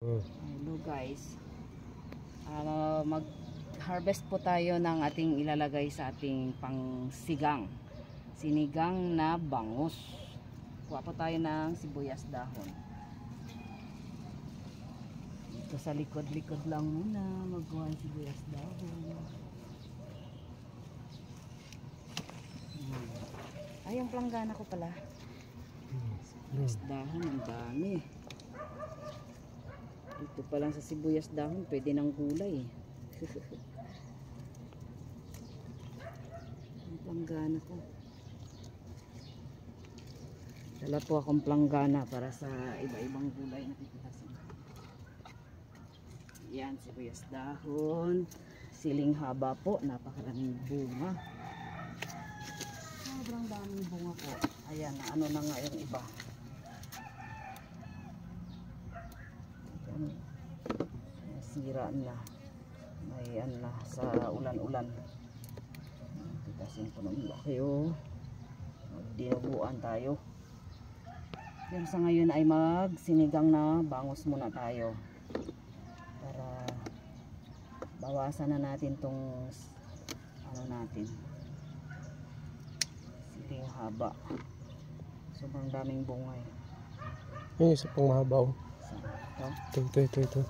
Hello guys, mag-harvest po tayo ng ating ilalagay sa ating pangsigang, sinigang na bangus. Kuha po tayo ng sibuyas dahon. Ito sa likod-likod lang muna magkuha ng sibuyas dahon. Ay, yung planggana ko pala. Sibuyas dahon, ang dami. Ito pa lang sa sibuyas dahon, pwede ng gulay. Ang planggana ko. Dala po akong planggana para sa iba-ibang gulay na pipitasin. Yan, sibuyas dahon. Siling haba po, napakaraming bunga. Sobrang daming bunga po. Ayan, ano na nga yung iba. Sira na, may na sa ulan-ulan. Pitasin po ng laki, dinuguan tayo. Pero sa ngayon ay magsinigang na bangus muna tayo para bawasan na natin tong ano natin, siling haba. Sobrang daming bunga eh. Yung isa pang mahabaw. Ito.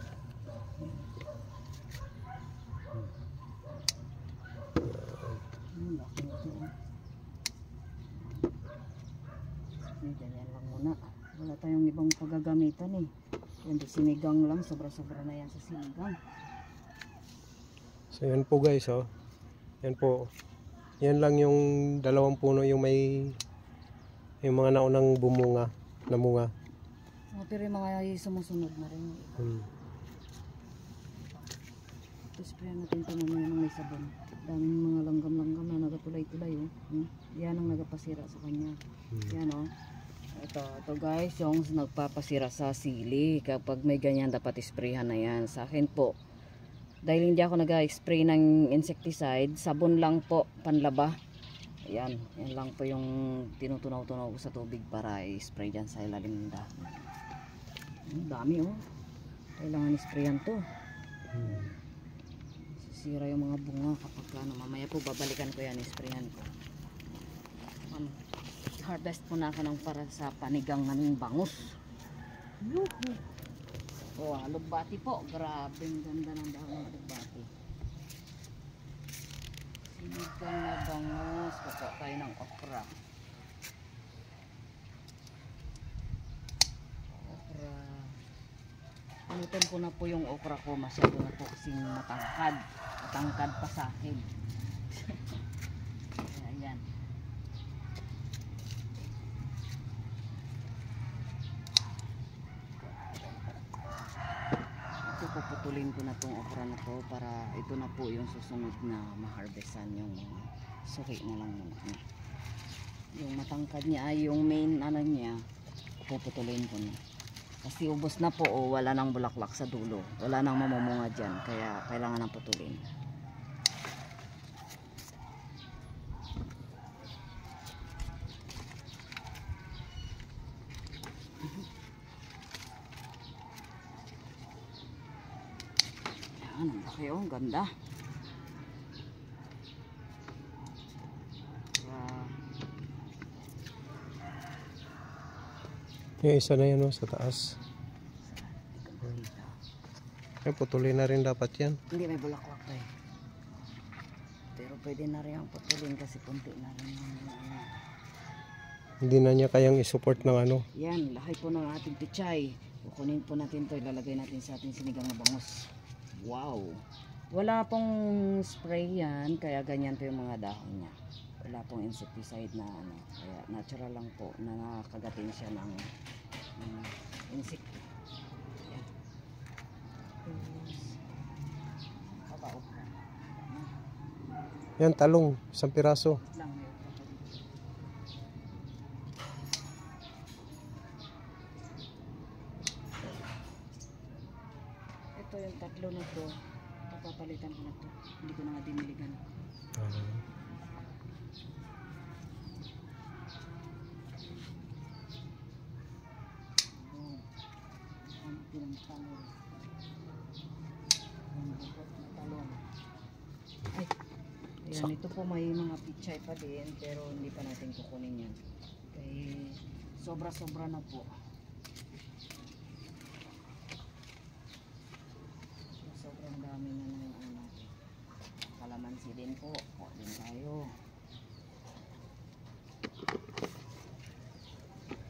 Ganyan lang muna. Wala tayong ibang paggagamitan eh. Kundi sinigang lang. Sobra-sobra na yan sa sinigang. So yan po guys, yan po. Yan lang yung dalawang puno yung may yung mga naunang bumunga, namunga. Pero yung mga sumusunod na rin. Ito sprayan natin ito mamaya ng may sabon. Daming mga langgam-langgam na nagatulay-tulay. Yan ang nagpapasira sa kanya. Yan Ito guys, yung nagpapasira sa sili. Kapag may ganyan dapat isprayhan na yan. Sa akin po, dahil hindi ako nag-spray ng insecticide, sabon lang po, panlaba. Yan lang po yung tinutunaw-tunaw ko sa tubig para i-spray dyan sa ilalim ng dahon. Ang dami kailangan isprayan to. Sisira yung mga bunga kapag mamaya po babalikan ko yan, isprayan ko. Harvest po na ako ng para sa panigang naming bangus. Alugbati po, grabe ang ganda ng dahon ng alugbati. Sinigang na bangus, kuha tayo ng okra. Pinutin ko na po yung okra ko, masyado na po kasing matangkad pa sa akin. Ayan. Ito, puputulin ko na tong okra na to para ito na po yung susunod na ma-harvestan, yung suki na lang muna. Yung matangkad niya ay yung main niya, puputulin ko na. Kasi ubos na po, wala nang bulaklak sa dulo. Wala nang mamumunga dyan. Kaya kailangan nang putulin. Yan, ang laki ang ganda. Yung isa na yan sa taas. Ay, putulin na rin dapat yan. Hindi, may bulaklak tayo. Pero pwede na rin ang putulin kasi punti na rin. Hindi na niya kayang isupport ng Yan, lahay po ng ating pichay. Kukunin po natin to, ilalagay natin sa ating sinigang na bangus. Wow! Wala pong spray yan, kaya ganyan po yung mga dahon niya. Wala pong insecticide na kaya natural lang po na nakakagatin siya ng insect. Yan. Yan, talong, isang piraso. Ito yung tatlo na to, papapalitan ko na to. Hindi ko na nga diniligan. tanim. Yung bukot na talong. Ay, ayan, ito po may mga pichay pa din, pero hindi pa natin kukunin yan. Kaya sobra-sobra na po. Sobrang dami na ng ano natin. Kalamansi din po. Po din tayo.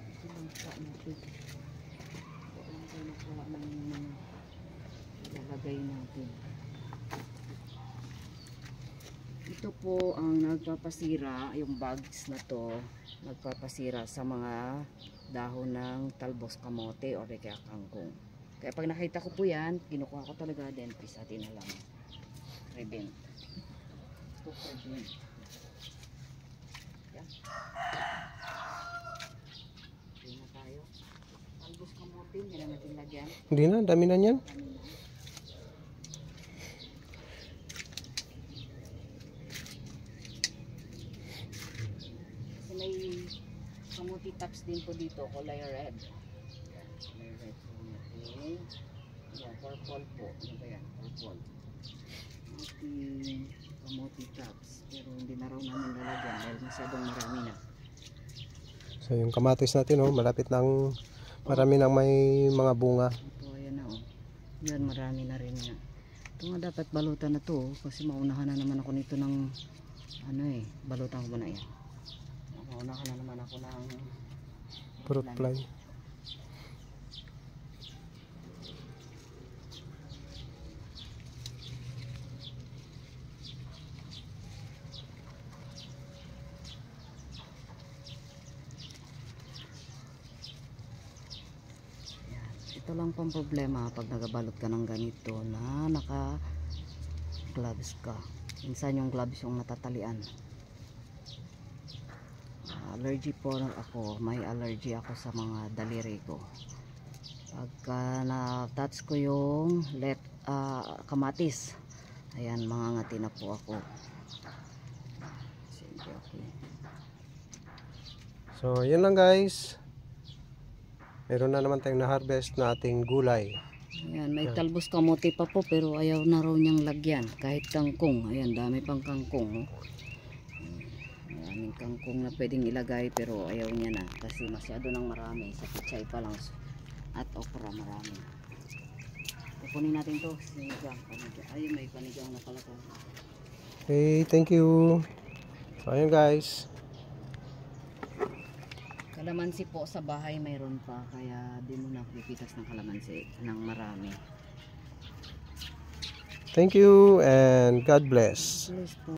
Ito lang po natin. Po lang tayo nakuha ng mga ilalagay natin. Ito po ang nagpapasira, yung bags na to, nagpapasira sa mga dahon ng talbos kamote o kaya kangkong. Kaya pag nakita ko po yan, kinukuha ko talaga din, pisatin na lang. Prevent. To prevent. Yan. Hindi na tayo. Talbos kamote, hindi na natin lagyan. Hindi na, dami na yan. Dami na. Kasi may kamote tops din po dito, kulay red. Kulay red po natin. Yan, purple po. Ano ba yan? Purple. Ating kamote tops. Pero hindi na raw namin lalagyan dahil masyadong marami na. So yung kamatis natin, oh, malapit nang marami nang may mga bunga. Ito, ayan na, oh. Yan, marami na rin na. Ito nga dapat balutan na to, oh, kasi maunahan na naman ako nito ng ano balutan ko muna yan. Maunahan na naman ako ng Fruit fly. Ito lang pang problema pag nagabalot ka ng ganito na naka gloves ka. Minsan yung gloves yung natatalian. Allergy po ako, may allergy ako sa mga daliri ko. Pagka na-touch ko yung kamatis, ayan, mangangati na po ako. Okay. So yun lang guys. Meron na naman tayong na-harvest na ating gulay. Ayan, may talbos kamote pa po pero ayaw na raw niyang lagyan. Kahit kangkong. Ayan, dami pang kangkong. Oh. Maraming kangkong na pwedeng ilagay pero ayaw niya na. Kasi masyado nang marami. Sa pichay pa lang. At okra marami. Kukunin natin to. Sinigang. Ayun, may panigang na pala to. Okay, thank you. So ayun guys. Kalamansi po sa bahay mayroon pa. Kaya di mo na pipitas ng kalamansi ng marami. Thank you and God bless. Please po.